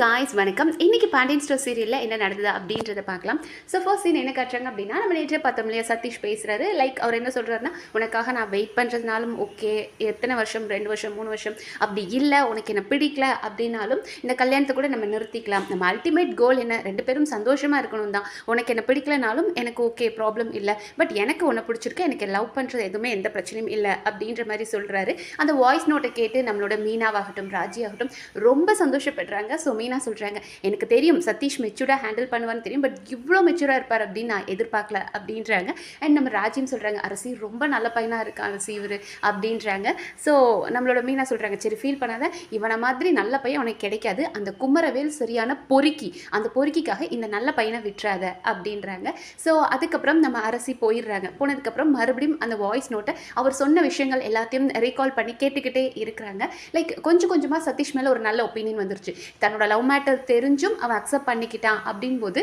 Guys வணக்கம். இன்றைக்கி Pandian store சீரியலில் என்ன நடந்தது அப்படின்றத பார்க்கலாம். ஸோ ஃபர்ஸ்ட் சீன் என்ன காட்டுறாங்க அப்படின்னா, நம்ம நேற்றே பார்த்தோம் இல்லையா, சதீஷ் பேசுகிறாரு. லைக் அவர் என்ன சொல்கிறாருன்னா, உனக்காக நான் வெயிட் பண்ணுறதுனாலும் ஓகே, எத்தனை வருஷம் 2 வருஷம் 3 வருஷம் அப்படி இல்லை, உனக்கு என்ன பிடிக்கல அப்படின்னாலும் இந்த கல்யாணத்தை கூட நம்ம நிறுத்திக்கலாம். நம்ம அல்டிமேட் கோல் என்ன, 2 பேரும் சந்தோஷமாக இருக்கணும் தான். உனக்கு என்ன பிடிக்கலனாலும் எனக்கு ஓகே, ப்ராப்ளம் இல்லை. பட் எனக்கு உன்னை பிடிச்சிருக்கு, எனக்கு லவ் பண்ணுறது எதுவுமே எந்த பிரச்சனையும் இல்லை அப்படின்ற மாதிரி சொல்கிறாரு. அந்த வாய்ஸ் நோட்டை கேட்டு நம்மளோட மீனாவாகட்டும் ராஜி ஆகட்டும் ரொம்ப சந்தோஷப்படுறாங்க. ஸோ மீனா சொல்கிறாங்க, எனக்கு தெரியும் சதீஷ் மெச்சூராக ஹேண்டில் பண்ணுவான்னு தெரியும், பட் இவ்வளோ மெச்சூராக இருப்பார் அப்படின்னு நான் எதிர்பார்க்கல அப்படின்றாங்க. அண்ட் நம்ம ராஜியும் சொல்கிறாங்க, அரசி ரொம்ப நல்ல பையனாக இருக்கான் அரசி இவர் அப்படின்றாங்க. ஸோ நம்மளோட மீனா சொல்கிறாங்க, சரி ஃபீல் பண்ணாத, இவனை மாதிரி நல்ல பையன் உனக்கு கிடைக்காது, அந்த குமரவேல் சரியான பொறுக்கி, அந்த பொறுக்கிக்காக இந்த நல்ல பையனை விட்டுறாத அப்படின்றாங்க. ஸோ அதுக்கப்புறம் நம்ம அரசி போயிடுறாங்க. போனதுக்கப்புறம் மறுபடியும் அந்த வாய்ஸ் நோட்டை அவர் சொன்ன விஷயங்கள் எல்லாத்தையும் ரீகால் பண்ணி கேட்டுக்கிட்டே இருக்கிறாங்க. லைக் கொஞ்சம் கொஞ்சமாக சதீஷ் மேலே ஒரு நல்ல ஒப்பீனியன் வந்துருச்சு. தன்னோட லவ் மேட்டர் தெரிஞ்சும் அவன் அக்செப்ட் பண்ணிக்கிட்டான் அப்படின்போது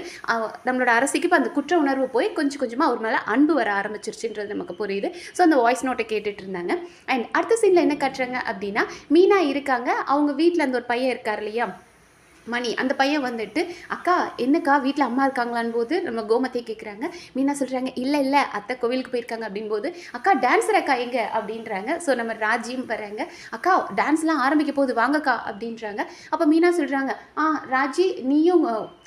நம்மளோட அரசிக்கு இப்போ அந்த குற்ற உணர்வு போய் கொஞ்சம் கொஞ்சமாக அவர் மேலே அன்பு வர ஆரம்பிச்சிருச்சுன்றது நமக்கு புரியுது. ஸோ அந்த வாய்ஸ் நோட்டை கேட்டுட்டு இருந்தாங்க. அண்ட் அடுத்த சீனில் என்ன காட்டுறாங்க அப்படின்னா, மீனா இருக்காங்க, அவங்க வீட்டில் அந்த ஒரு பையன் இருக்கார் இல்லையா மணி, அந்த பையன் வந்துட்டு, அக்கா என்னக்கா வீட்டில் அம்மா இருக்காங்களான்னு போது நம்ம கோமதியை கேட்குறாங்க. மீனா சொல்கிறாங்க, இல்லை அத்தை கோவிலுக்கு போயிருக்காங்க அப்படின்போது, அக்கா டான்ஸர் அக்கா எங்கே அப்படின்றாங்க. ஸோ நம்ம ராஜியும் வராங்க, அக்கா டான்ஸ்லாம் ஆரம்பிக்க போகுது வாங்கக்கா அப்படின்றாங்க. அப்போ மீனா சொல்கிறாங்க, ராஜி நீயும்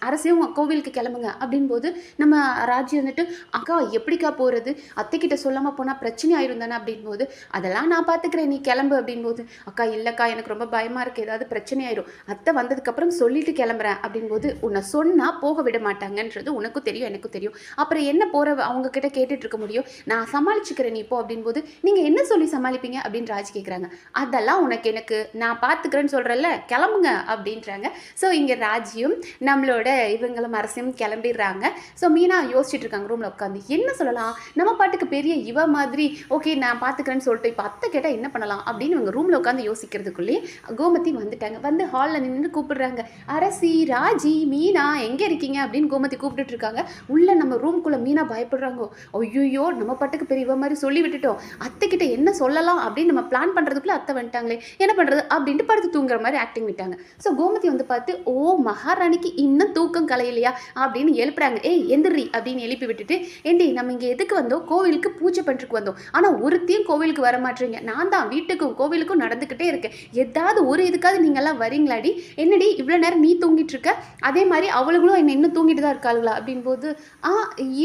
அரசியும் கோவிலுக்கு கிளம்புங்க அப்படின்போது நம்ம ராஜி வந்துட்டு, அக்கா எப்படிக்கா போகிறது, அத்தைக்கிட்ட சொல்லாமல் போனால் பிரச்சனை ஆயிரும் தானே அப்படின்போது, அதெல்லாம் நான் பார்த்துக்கிறேன் நீ கிளம்பு அப்படின்போது, அக்கா இல்லைக்கா எனக்கு ரொம்ப பயமாக இருக்குது, ஏதாவது பிரச்சனை ஆயிரும், அத்தை வந்ததுக்கப்புறம் சொல்லிட்டு கிளம்புறேன் அப்படின்போது, உன்னை சொன்னால் போக விட மாட்டாங்கன்றது உனக்கும் தெரியும் எனக்கும் தெரியும், அப்புறம் என்ன போகிற அவங்க கிட்ட கேட்டுட்டு இருக்க முடியும், நான் சமாளிச்சுக்கிறேன் நீ இப்போ அப்படின்போது, நீங்கள் என்ன சொல்லி சமாளிப்பீங்க அப்படின்னு ராஜி கேட்குறாங்க. அதெல்லாம் உனக்கு எனக்கு நான் பார்த்துக்கிறேன்னு சொல்கிறேன்ல, கிளம்புங்க அப்படின்றாங்க. ஸோ இங்கே ராஜியும் நம்மளோட இவங்களும் அரசியும் கிளம்பிடுறாங்க. ஸோ மீனா யோசிச்சுட்டு இருக்காங்க ரூமில் உட்காந்து, என்ன சொல்லலாம், நம்ம பாட்டுக்கு பெரிய இவ மாதிரி ஓகே நான் பார்த்துக்கிறேன்னு சொல்லிட்டு இப்போ அத்தை கேட்டால் என்ன பண்ணலாம் அப்படின்னு இவங்க ரூமில் உட்காந்து யோசிக்கிறதுக்குள்ளேயே கோமதி வந்துட்டாங்க. வந்து ஹாலில் நின்று கூப்பிடுறாங்க, அரசி ராஜி மீனா எங்கே இருக்கீங்க அப்படின்னு கோமதி கூப்பிட்டுட்டு இருக்காங்க. உள்ள நம்ம ரூம்குள்ளே மீனா பயப்படுறாங்க, ஐயோ நம்ம பாட்டுக்கு பெரியவ மாதிரி சொல்லி விட்டுட்டோம், அத்தைக்கிட்ட என்ன சொல்லலாம் அப்படின்னு நம்ம பிளான் பண்ணுறதுக்குள்ளே அத்தை வந்துட்டாங்களே என்ன பண்ணுறது அப்படின்ட்டு படுத்து தூங்குற மாதிரி ஆக்டிங் விட்டாங்க. ஸோ கோமதி வந்து பார்த்து, ஓ மகாராணிக்கு இன்னும் தூக்கம் கலையிலையா அப்படின்னு எழுப்புறாங்க. ஏய் எந்திரி அப்படின்னு எழுப்பி விட்டுட்டு, ஏண்டி நம்ம இங்கே எதுக்கு வந்தோம், கோவிலுக்கு பூஜை பண்ணுறதுக்கு வந்தோம், ஆனால் ஒருத்தையும் கோவிலுக்கு வர மாட்டேறீங்க, நான் தான் வீட்டுக்கும் கோவிலுக்கும் நடந்துக்கிட்டே இருக்கேன், ஏதாவது ஒரு இதுக்காவது நீங்கள்லாம் வரீங்களாடி, என்னடி இவ்வளோ நேரம் நீ தூங்கிட்டு இருக்க, அதே மாதிரி அவளுங்களும் என்ன இன்னும் தூங்கிட்டு தான் இருக்காளுங்களா அப்படின்போது,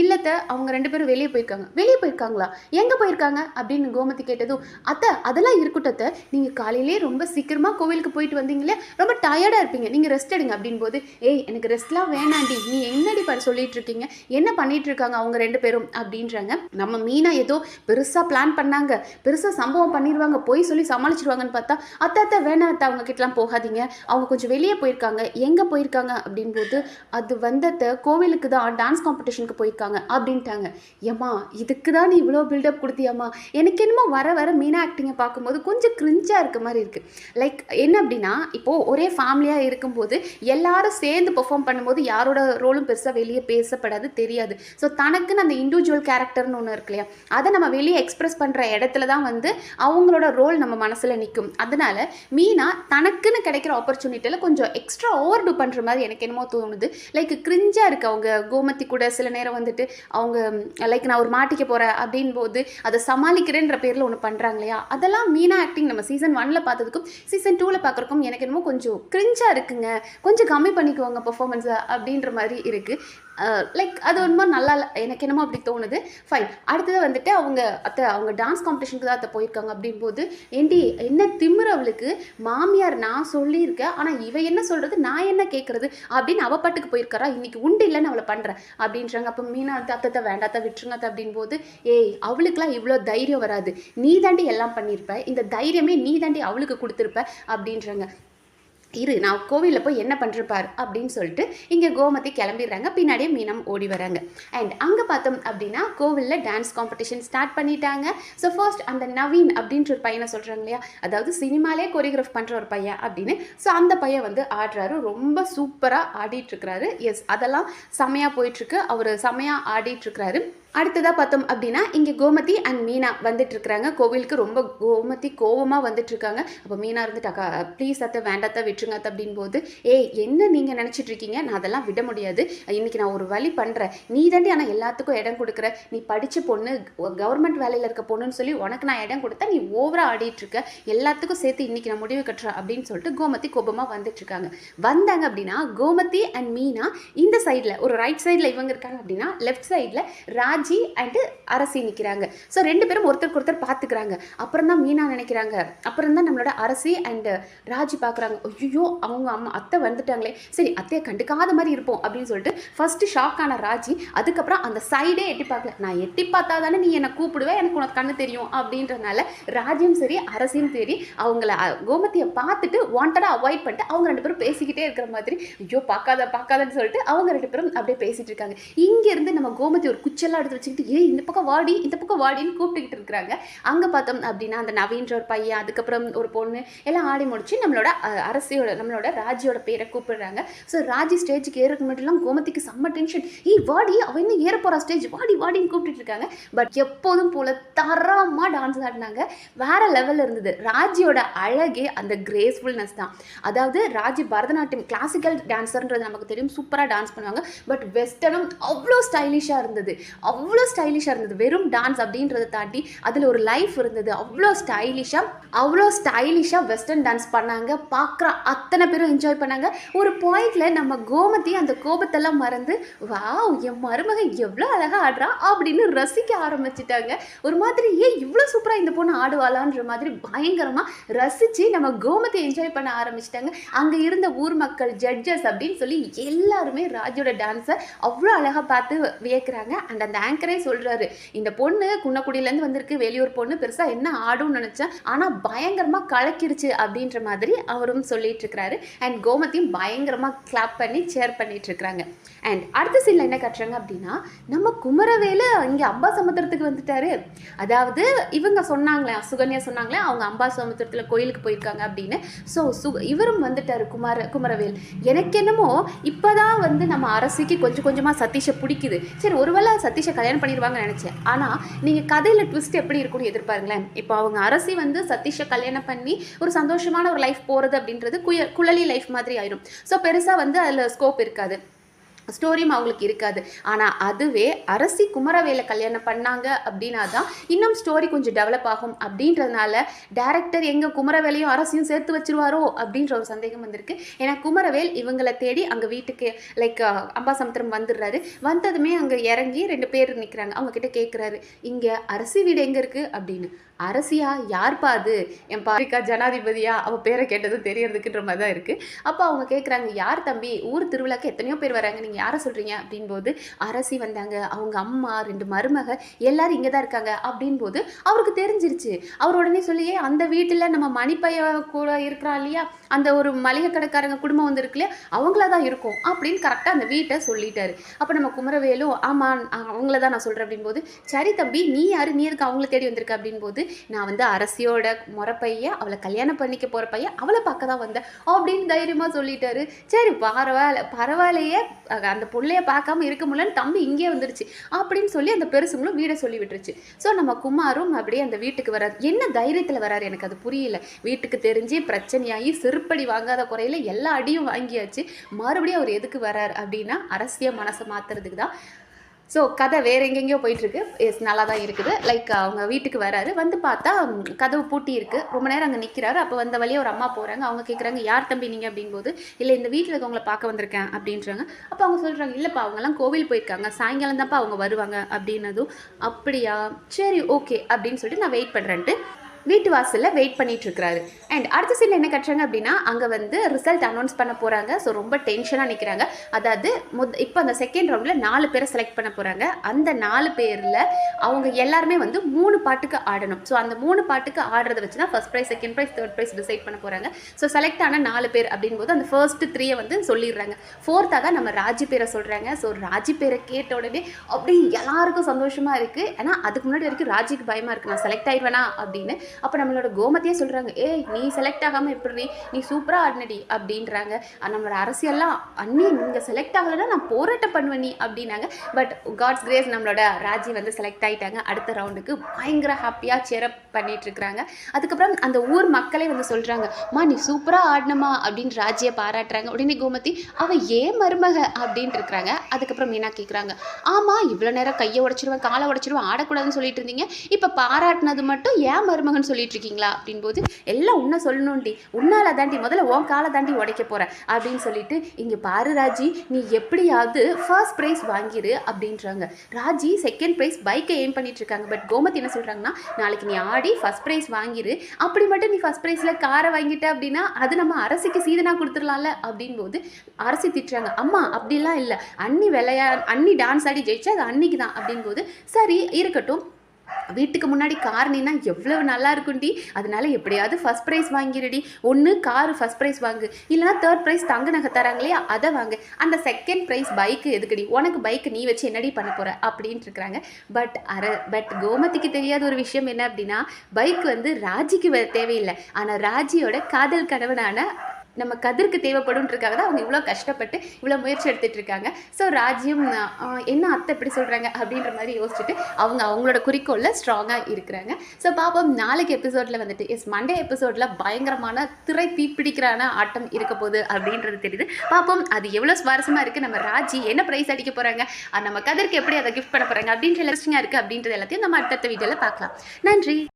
இல்லத்தை அவங்க 2 பேரும் வெளியே போயிருக்காங்களா, எங்கே போயிருக்காங்க அப்படின்னு கோமதி கேட்டதும், அத்தை அதெல்லாம் இருக்கட்டத்தை, நீங்கள் காலையிலே ரொம்ப சீக்கிரமாக கோவிலுக்கு போயிட்டு வந்தீங்களே, ரொம்ப டயர்டாக இருப்பீங்க, நீங்கள் ரெஸ்ட் எடுங்க அப்படின்போது, ஏய் எனக்கு ரெஸ்ட்லாம் வேணாண்டி, நீ என்னடி சொல்லிட்டு இருக்கீங்க, என்ன பண்ணிட்டு இருக்காங்க அவங்க 2 பேரும் அப்படின்றாங்க. நம்ம மீனா ஏதோ பெருசாக பிளான் பண்ணாங்க, பெருசாக சம்பவம் பண்ணிடுவாங்க, போய் சொல்லி சமாளிச்சிருவாங்கன்னு பார்த்தா, அத்தை வேணாம் அத்தை அவங்க கிட்டலாம் போகாதீங்க, அவங்க கொஞ்சம் வெளியே போயிருக்காங்க, எங்கே போயிருக்காங்க அப்படின்போது, அது வந்தத்தை கோவிலுக்கு தான் டான்ஸ் காம்படிஷனுக்கு போயிருக்காங்க அப்படின்ட்டாங்க. ஏம்மா இதுக்கு தான் நீ இவ்வளோ பில்டப் கொடுத்தியாம்மா, எனக்கு என்னமோ வர வர மீனா ஆக்டிங்கை பார்க்கும்போது கொஞ்சம் கிரிஞ்சாக இருக்க மாதிரி இருக்குது. லைக் என்ன அப்படின்னா, இப்போது ஒரே ஃபேமிலியாக இருக்கும்போது எல்லாரும் சேர்ந்து பெர்ஃபார்ம் பண்ணும்போது யாரோட ரோலும் பெருசாக வெளியே பேசப்படாது தெரியாது. ஸோ தனக்குன்னு அந்த இண்டிவிஜுவல் கேரக்டர்னு ஒன்று இருக்கு இல்லையா, அதை நம்ம வெளியே எக்ஸ்பிரஸ் பண்ணுற இடத்துல தான் வந்து அவங்களோட ரோல் நம்ம மனசில் நிற்கும். அதனால மீனா தனக்குன்னு கிடைக்கிற ஆப்பர்ச்சுனிட்டியில் கொஞ்சம் எக்ஸ்ட்ரா ஓவர் டூ பண்ணுற மாதிரி எனக்கு என்னமோ தோணுது. லைக் கிரிஞ்சாக இருக்குது. அவங்க கோமதி கூட சில நேரம் வந்துட்டு அவங்க லைக் நான் ஒரு மாட்டிக்க போகிறேன் அப்படின் போது அதை சமாளிக்கிறேன்ற பேரில் ஒன்று பண்ணுறாங்க இல்லையா, அதெல்லாம் மீனா ஆக்டிங் நம்ம சீசன் 1 பார்த்ததுக்கும் சீசன் 2 பார்க்குறக்கும் எனக்கு என்னமோ கொஞ்சம் கிரிஞ்சாக இருக்குங்க, கொஞ்சம் கம்மி பண்ணிக்குவாங்க பர்ஃபார்மன்ஸை அப்படின்ற மாதிரி இருக்குது. லைக் அது ஒன்றுமா நல்லா எனக்கு என்னமோ அப்படி தோணுது. ஃபைன். அடுத்தது வந்துட்டு அவங்க டான்ஸ் காம்படிஷனுக்கு தான் அத்தை போயிருக்காங்க அப்படின்போது, ஏண்டி என்ன திமிரு அவளுக்கு, மாமியார் நான் சொல்லியிருக்கேன் ஆனால் இவ என்ன சொல்கிறது நான் என்ன கேட்குறது அப்படின்னு அவள் பாட்டுக்கு போயிருக்காரா, இன்னைக்கு உண்டு இல்லைன்னு அவளை பண்ணுறேன் அப்படின்றாங்க. அப்போ மீனா அத்தை வேண்டாத்த விட்டுருங்க அப்படின்போது, ஏய் அவளுக்குலாம் இவ்வளோ தைரியம் வராது, நீ தாண்டி எல்லாம் பண்ணியிருப்ப, இந்த தைரியமே நீ தாண்டி அவளுக்கு கொடுத்துருப்ப அப்படின்றாங்க. இரு நான் கோவிலில் போய் என்ன பண்ணுறப்பார் அப்படின்னு சொல்லிட்டு இங்கே கோமதி கிளம்பிடுறாங்க. பின்னாடியே மீனம் ஓடி வராங்க. அண்ட் அங்கே பார்த்தோம் அப்படின்னா கோவிலில் டான்ஸ் காம்படிஷன் ஸ்டார்ட் பண்ணிட்டாங்க. ஸோ ஃபர்ஸ்ட் அந்த நவீன் அப்படின்ற ஒரு பையனை சொல்கிறாங்க இல்லையா, அதாவது சினிமாலே கொரியோகிராஃப் பண்ணுற ஒரு பையன் அப்படின்னு. ஸோ அந்த பையன் வந்து ஆடுறாரு, ரொம்ப சூப்பராக ஆடிட்டுருக்கிறாரு. எஸ் அதெல்லாம் செமையாக போயிட்டுருக்கு, அவர் செமையாக ஆடிட்டுருக்கிறாரு. அடுத்ததாக பார்த்தோம் அப்படின்னா இங்கே கோமதி அண்ட் மீனா வந்துட்டு இருக்கிறாங்க கோவிலுக்கு. ரொம்ப கோமதி கோவமாக வந்துட்டு இருக்காங்க. அப்போ மீனா இருந்துட்டு அக்கா ப்ளீஸ் அத்தை வேண்டாத்த விட்டுருங்க அத்தை அப்படின் போது, ஏய் என்ன நீங்கள் நினச்சிட்டு இருக்கீங்க, நான் அதெல்லாம் விட முடியாது, இன்னைக்கு நான் ஒரு வழி பண்ணுறேன், நீ தாண்டி ஆனால் எல்லாத்துக்கும் இடம் கொடுக்குற, நீ படித்த பொண்ணு கவர்மெண்ட் வேலையில் இருக்க பொண்ணுன்னு சொல்லி உனக்கு நான் இடம் கொடுத்தா நீ ஓவராக ஆடிட்டு இருக்க, எல்லாத்துக்கும் சேர்த்து இன்னைக்கு நான் முடிவு கட்டுறேன் அப்படின்னு சொல்லிட்டு கோமதி கோபமாக வந்துட்டு இருக்காங்க. வந்தாங்க அப்படின்னா கோமதி அண்ட் மீனா இந்த சைடில் ஒரு ரைட் சைடில் இவங்க இருக்காங்க அப்படின்னா லெஃப்ட் சைடில் ராஜி அண்ட் அரசி நிற்கிறாங்க. ஸோ ரெண்டு பேரும் ஒருத்தருக்கு ஒருத்தர் பார்த்துக்கிறாங்க. அப்புறம் தான் மீனா நினைக்கிறாங்க, அப்புறம் தான் நம்மளோட அரசி அண்ட் ராஜி பார்க்குறாங்க, ஐயோ அவங்க அம்மா அத்தை வந்துட்டாங்களே, சரி அத்தையை கண்டுக்காத மாதிரி இருப்போம் அப்படின்னு சொல்லிட்டு ஃபர்ஸ்ட் ஷாக் ஆன ராஜி அதுக்கப்புறம் அந்த சைடே எட்டி பார்க்கல, நான் எட்டி பார்த்தா தானே நீ என்னை கூப்பிடுவேன், எனக்கு உனக்கு கண்ணு தெரியும் அப்படின்றதுனால ராஜியும் சரி அரசியும் சரி அவங்கள கோமதியை பார்த்துட்டு வாண்டடாக அவாய்ட் பண்ணிட்டு அவங்க ரெண்டு பேரும் பேசிக்கிட்டே இருக்கிற மாதிரி, ஐயோ பார்க்காதன்னு சொல்லிட்டு அவங்க ரெண்டு பேரும் அப்படியே பேசிட்டு இருக்காங்க. இங்கேருந்து நம்ம கோமதி ஒரு குச்செல்லாம் எடுத்து வச்சுக்கிட்டு இந்த பக்கம் வாடின்னு கூப்பிட்டுக்கிட்டு இருக்கிறாங்க. அங்கே பார்த்தோம் அப்படின்னா அந்த நவீன்ற ஒரு பையன் அதுக்கப்புறம் ஒரு பொண்ணு எல்லாம் ஆடி முடிச்சு நம்மளோட நம்மளோட ராஜியோட பேரை கூப்பிடுறாங்க. ஸோ ராஜி ஸ்டேஜுக்கு ஏறக்கு முன்னாடிலாம் கோமதிக்கு செம்ம டென்ஷன், வாடி அவ இன்னும் ஏற போகிற ஸ்டேஜ் வாடின்னு கூப்பிட்டு இருக்காங்க. பட் எப்போதும் போல தரமாக டான்ஸ் ஆடினாங்க, வேற லெவலில் இருந்தது. ராஜியோட அழகே அந்த கிரேஸ்ஃபுல்னஸ் தான். அதாவது ராஜி பரதநாட்டியம் கிளாசிக்கல் டான்ஸர்ன்றது நமக்கு தெரியும், சூப்பராக டான்ஸ் பண்ணுவாங்க. பட் வெஸ்டர்னும் அவ்வளோ ஸ்டைலிஷாக இருந்தது, வெறும் டான்ஸ் அப்படின்றத தாண்டி அதில் ஒரு லைஃப் இருந்தது. அவ்வளோ ஸ்டைலிஷாக வெஸ்டர்ன் டான்ஸ் பண்ணாங்க. பார்க்குற அத்தனை பேரும் என்ஜாய் பண்ணாங்க. ஒரு பாயிண்டில் நம்ம கோமதி அந்த கோபத்தெல்லாம் மறந்து வாவ் என் மருமக எவ்வளோ அழகாக ஆடுறா அப்படின்னு ரசிக்க ஆரம்பிச்சிட்டாங்க. ஒரு மாதிரி இவ்வளோ சூப்பராக இந்த பொண்ணு ஆடுவாளான்ற மாதிரி பயங்கரமாக ரசித்து நம்ம கோமதி என்ஜாய் பண்ண ஆரம்பிச்சிட்டாங்க. அங்கே இருந்த ஊர் மக்கள் ஜட்ஜஸ் அப்படின்னு சொல்லி எல்லாருமே ராஜோட டான்ஸை அவ்வளோ அழகாக பார்த்து வியக்கிறாங்க. அண்ட் அந்த ஆங்கரே சொல்கிறாரு, இந்த பொண்ணு குன்னக்குடியிலேருந்து வந்திருக்கு, வெளியூர் பொண்ணு, பெருசாக என்ன ஆடும்னு நினச்சேன், ஆனால் பயங்கரமாக கலக்கிடுச்சு அப்படின்ற மாதிரி அவரும் சொல்லிட்டு இருக்கிறாரு. அண்ட் கோமதியும் பயங்கரமாக கிளாப் பண்ணி சேர் பண்ணிட்டு இருக்கிறாங்க. அண்ட் அடுத்த சீனில் என்ன கட்டுறாங்க அப்படின்னா நம்ம குமரவேலு இங்கே அம்பாசமுத்திரத்துக்கு வந்துட்டாரு. அதாவது இவங்க சொன்னாங்களே, சுகன்யா சொன்னாங்களே அவங்க அம்பாசமுத்திரத்தில் கோயிலுக்கு போயிருக்காங்க அப்படின்னு. ஸோ இவரும் வந்துட்டாரு குமரவேல். எனக்கு என்னமோ இப்போதான் வந்து நம்ம அரசிக்கு கொஞ்சம் கொஞ்சமாக சதீஷை பிடிக்குது. சரி ஒருவேளை சதீஷை கல்யாணம் பண்ணிடுவாங்கன்னு நினச்சேன். ஆனால் நீங்கள் கதையில் ட்விஸ்ட் எப்படி இருக்குன்னு எதிர்பாருங்களேன். இப்போ அவங்க அரசி வந்து சதீஷை கல்யாணம் பண்ணி ஒரு சந்தோஷமான ஒரு லைஃப் போகிறது அப்படின்றது குழலி லைஃப் மாதிரி ஆயிடும். ஸோ பெருசாக வந்து அதில் ஸ்கோப் இருக்காது, ஸ்டோரியும் அவங்களுக்கு இருக்காது. ஆனால் அதுவே அரசி குமரவேலை கல்யாணம் பண்ணாங்க அப்படின்னா தான் இன்னும் ஸ்டோரி கொஞ்சம் டெவலப் ஆகும். அப்படின்றதுனால டேரக்டர் எங்கள் குமரவேலையும் அரசியும் சேர்த்து வச்சிருவாரோ அப்படின்ற ஒரு சந்தேகம் வந்திருக்கு. ஏன்னா குமரவேல் இவங்களை தேடி அங்கே வீட்டுக்கு லைக் அம்பாசமுத்திரம் வந்துடுறாரு. வந்ததுமே அங்கே இறங்கி ரெண்டு பேர் நிற்கிறாங்க. அவங்க கிட்ட கேட்குறாரு, இங்கே அரசி வீடு எங்கே இருக்குது அப்படின்னு. அரசியா யார்ப்பா அது, என் பாரிக்கா ஜனாதிபதியா, அவள் பேரை கேட்டது தெரியறதுக்குன்ற மாதிரி தான் இருக்குது. அப்போ அவங்க கேட்குறாங்க, யார் தம்பி, ஊர் திருவிழாக்கு எத்தனையோ பேர் வராங்க, நீங்கள் யாரை சொல்கிறீங்க அப்படின்போது அரசி வந்தாங்க, அவங்க அம்மா ரெண்டு மருமக எல்லாரும் இங்கே தான் இருக்காங்க அப்படின்போது அவருக்கு தெரிஞ்சிருச்சு. அவர் உடனே சொல்லியே அந்த வீட்டில் நம்ம மணிப்பைய கூட இருக்கிறா இல்லையா, அந்த ஒரு மளிகை கடைக்காரங்க குடும்பம் வந்து இருக்கு இல்லையா, அவங்கள தான் இருக்கும் அப்படின்னு கரெக்டாக அந்த வீட்டை சொல்லிட்டாரு. அப்போ நம்ம குமரவேலும் ஆமாம் அவங்கள தான் நான் சொல்கிறேன் அப்படின்போது, சரி தம்பி நீ யார், நீ எதுக்கு அவங்கள தேடி வந்திருக்க அப்படின்போது, நான் வந்து அரசியோட முறப்பைய அவளை கல்யாணம் பண்ணிக்க போகிற பையன், அவளை பார்க்க தான் வந்தேன் அப்படின்னு தைரியமாக சொல்லிட்டாரு. சரி பரவாயில்லையே அந்த பிள்ளைய பார்க்காம இருக்க முடியலன்னு தம்பி இங்கே வந்துருச்சு அப்படின்னு சொல்லி அந்த பெருசுங்களும் வீடை சொல்லி விட்டுருச்சு. ஸோ நம்ம குமாரும் அப்படியே அந்த வீட்டுக்கு வராது. என்ன தைரியத்தில் வராரு எனக்கு அது புரியல. வீட்டுக்கு தெரிஞ்சு பிரச்சனையாகி செருப்படி வாங்காத குறையில எல்லா அடியும் வாங்கியாச்சு. மறுபடியும் அவர் எதுக்கு வரார் அப்படின்னா அரசியை மனசை மாற்றுறதுக்கு தான். ஸோ கதை வேறு எங்கெங்கேயோ போயிட்டுருக்கு. நல்லா தான் இருக்குது. லைக் அவங்க வீட்டுக்கு வராரு, வந்து பார்த்தா கதவு பூட்டி இருக்குது. ரொம்ப நேரம் அங்கே நிற்கிறாரு. அப்போ வந்த வழியே ஒரு அம்மா போகிறாங்க. அவங்க கேட்குறாங்க, யார் தம்பி நீங்கள் அப்படின்போது, இல்லை இந்த வீட்டில் இருக்கவங்களை பார்க்க வந்திருக்கேன் அப்படின்றாங்க. அப்போ அவங்க சொல்கிறாங்க, இல்லைப்பா அவங்கெல்லாம் கோவில் போயிருக்காங்க, சாயங்காலம் தான்ப்பா அவங்க வருவாங்க அப்படின்னதும், அப்படியா சரி ஓகே அப்படின்னு சொல்லிட்டு நான் வெயிட் பண்ணுறேன்ட்டு வீட்டு வாசலில் வெயிட் பண்ணிட்டு இருக்கிறாரு. அண்ட் அடுத்த சீன் என்ன கட்டுறாங்க அப்படின்னா அங்கே வந்து ரிசல்ட் அனௌன்ஸ் பண்ண போகிறாங்க. ஸோ ரொம்ப டென்ஷனாக நிற்கிறாங்க. அதாவது இப்போ அந்த செகண்ட் ரவுண்டில் 4 பேரை செலக்ட் பண்ண போகிறாங்க. அந்த 4 பேரில் அவங்க எல்லாருமே வந்து 3 பாட்டுக்கு ஆடணும். ஸோ அந்த 3 பாட்டுக்கு ஆடுறத வச்சு தான் first prize, second prize, third prize decide பண்ண போகிறாங்க. ஸோ செலக்ட் ஆன 4 பேர் அப்படின்போது அந்த ஃபர்ஸ்ட் 3 வந்து சொல்லிடுறாங்க. 4th தான் நம்ம ராஜி பேரை சொல்கிறாங்க. ஸோ ராஜி பேரை கேட்ட உடனே அப்படி எல்லாருக்கும் சந்தோஷமாக இருக்குது. ஏன்னா அதுக்கு முன்னாடி வரைக்கும் ராஜிக்கு பயமாக இருக்குது, நான் செலக்ட் ஆயிடுவேனா அப்படின்னு. அப்போ நம்மளோட கோமதியே சொல்கிறாங்க, ஏய் நீ செலக்ட் ஆகாமல் எப்படி நீ சூப்பராக ஆடினடி அப்படின்றாங்க. நம்மளோட அரசியல்லாம் அண்ணி நீங்கள் செலக்ட் ஆகலைன்னா நான் போராட்டம் பண்ணுவேன் நீ அப்படின்னாங்க. பட் காட்ஸ் கிரேஸ் நம்மளோட ராஜி வந்து செலக்ட் ஆகிட்டாங்க. அடுத்த ரவுண்டுக்கு பயங்கர ஹாப்பியாக சேரப் பண்ணிட்டு இருக்கிறாங்க. அதுக்கப்புறம் அந்த ஊர் மக்களே வந்து சொல்கிறாங்க, மா நீ சூப்பராக ஆடினமா அப்படின்னு ராஜியை பாராட்டுறாங்க. உடனே கோமதி அவள் ஏன் மருமக அப்படின்ட்டு இருக்கிறாங்க. அதுக்கப்புறம் மீனா கேட்குறாங்க, ஆமாம் இவ்வளோ நேரம் கையை உடச்சிருவேன் காலை உடச்சிருவேன் ஆடக்கூடாதுன்னு சொல்லிட்டு இருந்தீங்க, இப்போ பாராட்டினது மட்டும் ஏன் மருமகன்னு சொல்லிட்டு இருக்கீங்களா அப்படின் போது, எல்லாம் உன்னை சொல்லணும்டி, உன்னால தாண்டி முதல்ல உன் காலை தாண்டி உடைக்க போகிறேன் அப்படின்னு சொல்லிட்டு, இங்கே பாரு ராஜி நீ எப்படியாவது ஃபர்ஸ்ட் ப்ரைஸ் வாங்கிடு அப்படின்றாங்க. ராஜி செகண்ட் ப்ரைஸ் பைக்கை எய்ம் பண்ணிட்டு இருக்காங்க. பட் கோமதி என்ன சொல்கிறாங்கன்னா, நாளைக்கு நீ ஆடி ஃபர்ஸ்ட் ப்ரைஸ் வாங்கிடு, அப்படி மட்டும் நீ ஃபர்ஸ்ட் ப்ரைஸில் காரை வாங்கிட்ட அப்படின்னா அது நம்ம அரசிக்கு சீதனா கொடுத்துடலாம்ல அப்படின் போது அரசி திட்டுறாங்க, அம்மா அப்படிலாம் இல்லை, அண்ணி டான்ஸ் ஆடி ஜெயிச்சா அது அன்னிக்கு தான் அப்படின் போது, சரி இருக்கட்டும் வீட்டுக்கு முன்னாடி கார் நீனா எவ்வளவு நல்லா இருக்கும்டி, அதனால எப்படியாவது ஃபர்ஸ்ட் ப்ரைஸ் வாங்கிடுடி, ஒன்று கார் ஃபர்ஸ்ட் ப்ரைஸ் வாங்கு, இல்லைனா தேர்ட் ப்ரைஸ் தங்க நகை தராங்களே அதை வாங்கு, அந்த செகண்ட் ப்ரைஸ் பைக்கு எதுக்குடி, உனக்கு பைக்கு நீ வச்சு என்னடி பண்ண போகிற அப்படின்ட்டு இருக்கிறாங்க. பட் கோமதிக்கு தெரியாத ஒரு விஷயம் என்ன அப்படின்னா, பைக் வந்து ராஜிக்கு தேவையில்லை, ஆனால் ராஜியோட காதல் கணவனான நம்ம கதிர்க்கு தேவைப்படும்ன்றக்காக தான் அவங்க இவ்வளோ கஷ்டப்பட்டு இவ்வளோ முயற்சி எடுத்துகிட்டு இருக்காங்க. ஸோ ராஜ்யம் என்ன அத்தை எப்படி சொல்கிறாங்க அப்படின்ற மாதிரி யோசிச்சுட்டு அவங்களோட குறிக்கோளில் ஸ்ட்ராங்காக இருக்கிறாங்க. ஸோ பாப்போம் நாளைக்கு எபிசோடில் வந்துட்டு மண்டே எபிசோடில் பயங்கரமான திரை தீப்பிடிக்கிறான ஆட்டம் இருக்க போகுது அப்படின்றது தெரியுது. பார்ப்போம் அது எவ்வளோ சுவாரஸ்யமாக இருக்குது, நம்ம ராஜி என்ன ப்ரைஸ் அடிக்க போகிறாங்க, நம்ம கதிர்க்கு எப்படி அதை கிஃப்ட் பண்ண போகிறாங்க அப்படின்ற இன்ட்ரெஸ்டிங்காக இருக்குது அப்படின்றது எல்லாத்தையும் நம்ம அடுத்தடுத்த வீடியோவில் பார்க்கலாம். நன்றி.